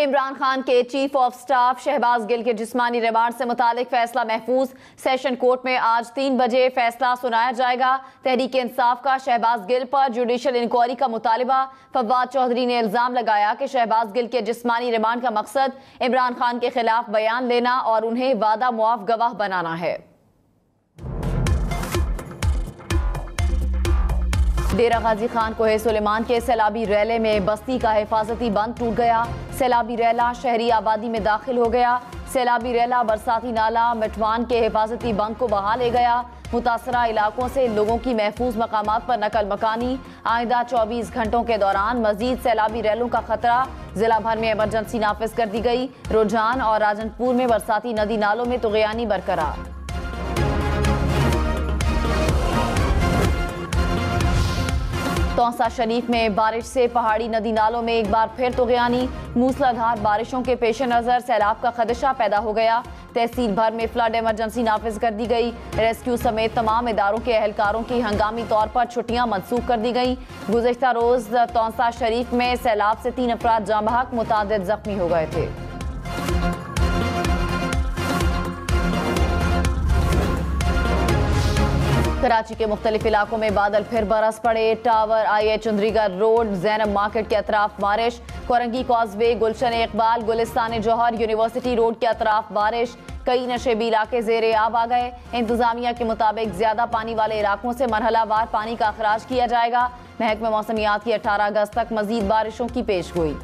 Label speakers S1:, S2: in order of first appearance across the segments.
S1: इमरान खान के chief of staff Shahbaz Gill के जिस्मानी रिमांड से मुतालिक फैसला महफूज। सेशन कोर्ट में आज 3 बजे फैसला सुनाया जाएगा। तहरीक इंसाफ का शहबाज गिल पर जुडिशल इंक्वायरी का मुतालिबा। फवाद चौधरी ने इल्जाम लगाया कि शहबाज गिल के जिस्मानी रिमांड का मकसद इमरान खान के खिलाफ बयान लेना और उन्हें वादा मुआफ गवाह बनाना है। डेरा गाजी खान कोहे सुलेमान के सैलाबी रैले में बस्ती का हिफाजती बंद टूट गया। सैलाबी रैला शहरी आबादी में दाखिल हो गया। सैलाबी रैला बरसाती नाला मिटवान के हिफाजती बंद को बहा ले गया। मुतासरा इलाकों से लोगों की महफूज मकामात पर नकल मकानी। आइंदा 24 घंटों के दौरान मजीद सैलाबी रैलों का खतरा। जिला भर में इमरजेंसी नाफिज कर दी गई। रुझान और राजनपुर में बरसाती नदी नालों में तुगयानी बरकरार। तौसा शरीफ में बारिश से पहाड़ी नदी नालों में एक बार फिर तुगयानी। मूसलाधार बारिशों के पेश नज़र सैलाब का खदशा पैदा हो गया। तहसील भर में फ्लड इमरजेंसी नाफिज कर दी गई। रेस्क्यू समेत तमाम इदारों के एहलकारों की हंगामी तौर पर छुट्टियां मनसूख कर दी गई। गुज़िश्ता रोज तौसा शरीफ में सैलाब से 3 अफराद जाँ बहक, मुतादिद जख्मी हो गए थे। कराची के मुख्तलिफ इलाकों में बादल फिर बरस पड़े। Tower, IH Chundrigarh road, Zainab market के अतराफ बारिश। कोरंगी कॉजवे, गुलशन इकबाल, गुलिस्तान जौहर, यूनिवर्सिटी रोड के अतराफ बारिश। कई नशेबी इलाके ज़ेरे आब आ गए। इंतजामिया के मुताबिक ज्यादा पानी वाले इलाकों से मरहलावार पानी का अखराज किया जाएगा। महकमे मौसमियात की 18 अगस्त तक मजीद बारिशों की पेशगोई।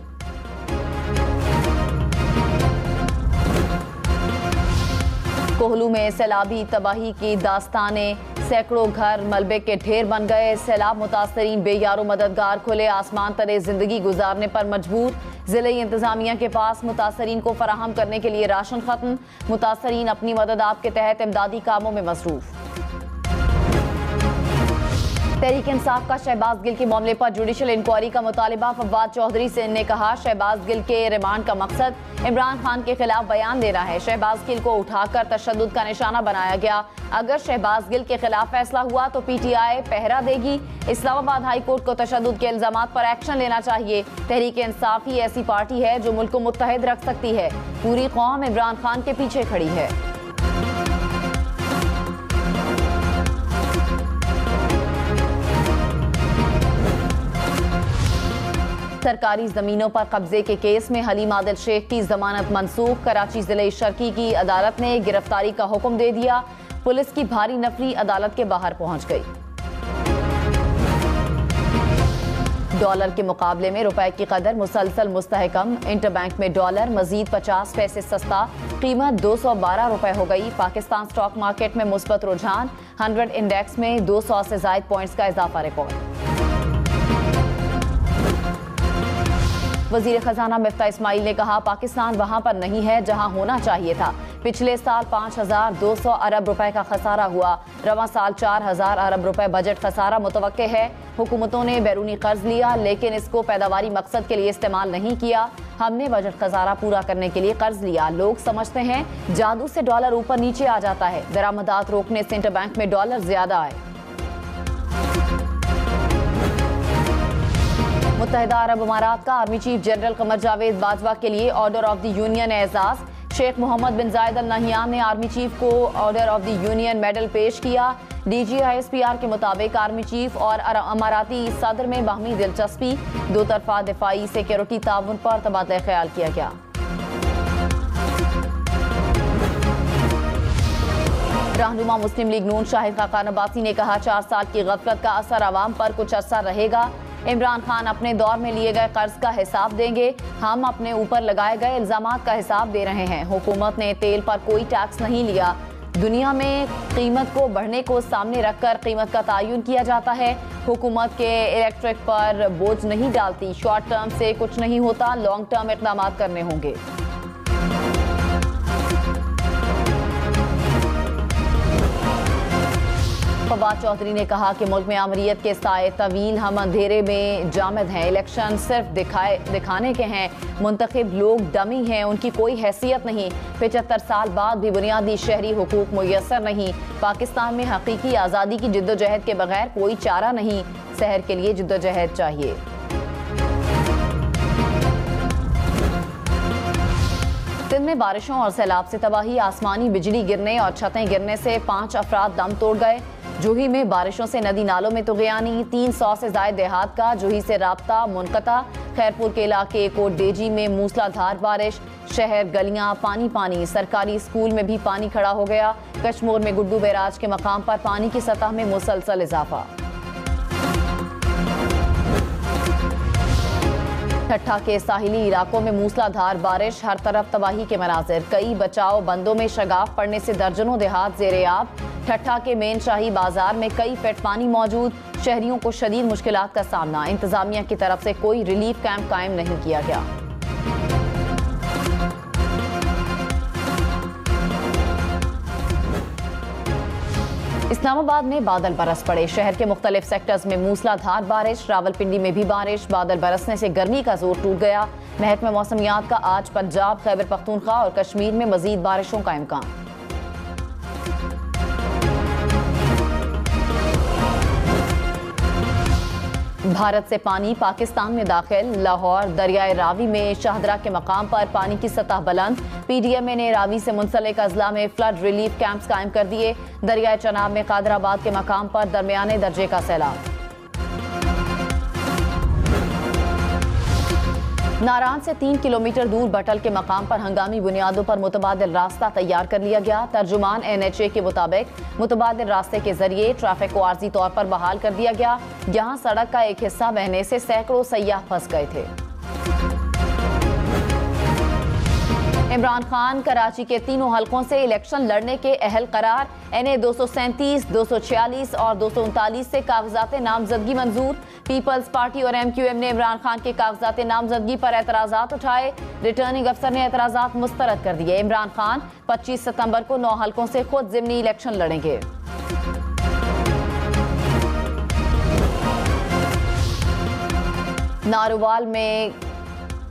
S1: कोहलू में सैलाबी तबाही की दास्तानें। सैकड़ों घर मलबे के ढेर बन गए। सैलाब मुतासरीन बेयारो मददगार खुले आसमान तले जिंदगी गुजारने पर मजबूर। जिले इंतजामिया के पास मुतासरीन को फराहम करने के लिए राशन खत्म। मुतासरीन अपनी मदद आप के तहत इमदादी कामों में मसरूफ। तहरीक इंसाफ का शहबाज गिल के मामले पर जुडिशल इंक्वायरी का मुतालिबा। फवाद चौधरी से ने कहा, शहबाज गिल के रिमांड का मकसद इमरान खान के खिलाफ बयान देना है। शहबाज गिल को उठाकर तशद्दुद का निशाना बनाया गया। अगर शहबाज गिल के खिलाफ फैसला हुआ तो PTI पहरा देगी। इस्लामाबाद हाई कोर्ट को तशद्दुद के इल्जामात पर एक्शन लेना चाहिए। तहरीक इंसाफ ही ऐसी पार्टी है जो मुल्क को मुत्तहिद रख सकती है। पूरी कौम इमरान खान के पीछे खड़ी है। सरकारी जमीनों पर कब्जे के केस में हलीम आदिल शेख की जमानत मनसूख। कराची जिले शर्की की अदालत ने गिरफ्तारी का हुक्म दे दिया। पुलिस की भारी नफरी अदालत के बाहर पहुंच गई। डॉलर के मुकाबले में रुपए की कदर मुसलसल मुस्तहकम। इंटरबैंक में डॉलर मजीद 50 पैसे सस्ता। कीमत 212 रुपए हो गई। पाकिस्तान स्टॉक मार्केट में मुस्बत रुझान। 100 इंडेक्स में 200 से ज्यादा पॉइंट्स का इजाफा रिकॉर्ड। वजीर खजाना मिफ्ता इस्माइल ने कहा, पाकिस्तान वहां पर नहीं है जहां होना चाहिए था। पिछले साल 5200 अरब रुपए का खसारा हुआ। रवां साल 4000 अरब रुपए बजट खसारा मुतवक्के है। हुकूमतों ने बैरूनी कर्ज लिया लेकिन इसको पैदावारी मकसद के लिए इस्तेमाल नहीं किया। हमने बजट खसारा पूरा करने के लिए कर्ज लिया। लोग समझते हैं जादू से डॉलर ऊपर नीचे आ जाता है। दरामदात रोकने से इंटरबैंक में डॉलर ज्यादा आए। मुत्तहिदा अरब अमारात का army chief general Qamar Javed Bajwa के लिए ऑर्डर ऑफ द यूनियन एजाज। Sheikh Mohammed bin Zayed al Nahyan ने आर्मी चीफ को order of the union medal पेश किया। DG ISPR के मुताबिक आर्मी चीफ और अमाराती सदर में बाहमी दिलचस्पी। दो तरफा दिफाई सिक्योरिटी ताउन पर तबादला ख्याल किया गया। रहनुमा मुस्लिम लीग नून शाहिद खाकान अब्बासी ने कहा, 4 साल की गफलत का असर आवाम पर कुछ अरसा रहेगा। इमरान खान अपने दौर में लिए गए कर्ज का हिसाब देंगे। हम अपने ऊपर लगाए गए इल्जामात का हिसाब दे रहे हैं। हुकूमत ने तेल पर कोई टैक्स नहीं लिया। दुनिया में कीमत को बढ़ने को सामने रखकर कीमत का तयन किया जाता है। हुकूमत के इलेक्ट्रिक पर बोझ नहीं डालती। शॉर्ट टर्म से कुछ नहीं होता, लॉन्ग टर्म इक़दाम करने होंगे। फवाद चौधरी ने कहा कि मुल्क में आमरीयत के साए तवील, हम अंधेरे में जामद हैं। इलेक्शन सिर्फ दिखाने के हैं। मुंतखब लोग डमी हैं, उनकी कोई हैसियत नहीं। 75 साल बाद भी बुनियादी शहरी हुकूक मुयस्सर नहीं। पाकिस्तान में हकीकी आज़ादी की जिद्दोजहद के बगैर कोई चारा नहीं। शहर के लिए जिद्दोजहद चाहिए। सिंध में बारिशों और सैलाब से तबाही, आसमानी बिजली गिरने और छतें गिरने से 5 अफराद दम तोड़ गए। जूही में बारिशों से नदी नालों में तुग़यानी, 300 से ज़ायद देहात का जूही से राब्ता मुनक़ता। खैरपुर के इलाके कोट डेजी में मूसलाधार बारिश, शहर गलियां पानी पानी, सरकारी स्कूल में भी पानी खड़ा हो गया। कशमोर में गुड्डू बैराज के मकाम पर पानी की सतह में मुसलसल इजाफा। ठट्ठा के साहिली इलाकों में मूसलाधार बारिश, हर तरफ तबाही के मनाजिर। कई बचाव बंदों में शगाफ पड़ने से दर्जनों देहात ज़ेरे-आब। ठट्ठा के मेन शाही बाजार में कई फीट पानी मौजूद, शहरियों को शदीद मुश्किलात का सामना। इंतजामिया की तरफ से कोई रिलीफ कैंप कायम नहीं किया गया। इस्लामाबाद में बादल बरस पड़े, शहर के मुख्तलिफ सेक्टर्स में मूसलाधार बारिश। रावलपिंडी में भी बारिश, बादल बरसने से गर्मी का जोर टूट गया। महकमा मौसमियात का आज पंजाब, खैबर पख्तूनख्वा और कश्मीर में मजीद बारिशों का इम्कान। भारत से पानी पाकिस्तान में दाखिल, लाहौर दरियाए रावी में शाहदरा के मकाम पर पानी की सतह बुलंद। पीडीएमए ने रावी से मुंसलिक अजला में फ्लड रिलीफ कैंप्स कायम कर दिए। दरियाए चनाब में कादराबाद के मकाम पर दरमियाने दर्जे का सैलाब। नारान से 3 किलोमीटर दूर बटल के मकाम पर हंगामी बुनियादों पर मुतबादिल रास्ता तैयार कर लिया गया। तर्जुमान NHA के मुताबिक मुतबादिल रास्ते के जरिए ट्रैफिक को आर्जी तौर पर बहाल कर दिया गया। यहाँ सड़क का एक हिस्सा बहने से सैकड़ों सयाह फंस गए थे। इमरान खान कराची के तीनों हलकों से इलेक्शन लड़ने के अहल करार। NA 237, 246 और 239 से कागजात नामजदगी मंजूर। पीपल्स पार्टी और MQM ने इमरान खान के कागजात नामजदगी पर एतराजात उठाए। रिटर्निंग अफसर ने एतराजात मुस्तरद कर दिए। इमरान खान 25 सितंबर को 9 हलकों से खुद जिमनी इलेक्शन लड़ेंगे। नारोवाल में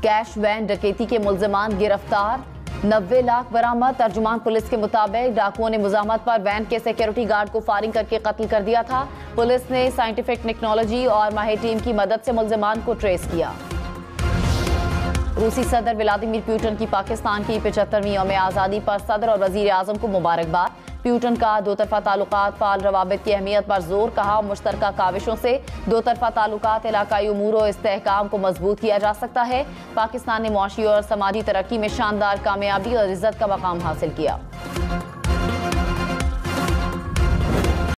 S1: कैश वैन डकैती के मुल्जिमान गिरफ्तार, 90 लाख बरामद। तर्जुमान पुलिस के मुताबिक डाकुओं ने मुजामत पर वैन के सिक्योरिटी गार्ड को फायरिंग करके कत्ल कर दिया था। पुलिस ने साइंटिफिक टेक्नोलॉजी और माहिर टीम की मदद से मुल्जिमान को ट्रेस किया। रूसी सदर व्लादिमीर पुतिन की पाकिस्तान की 75वीं यौम आज़ादी पर सदर और वजीर आजम को मुबारकबाद। पुतिन का दो तरफा ताल्लुकात फाल रवाबित की अहमियत पर जोर, कहा मुश्तरका काविशों से दो तरफा ताल्लुकात इलाकाई उमूर और इस्तेहकाम को मजबूत किया जा सकता है। पाकिस्तान ने मुआशी और समाजी तरक्की में शानदार कामयाबी और इज्जत का मकाम हासिल किया।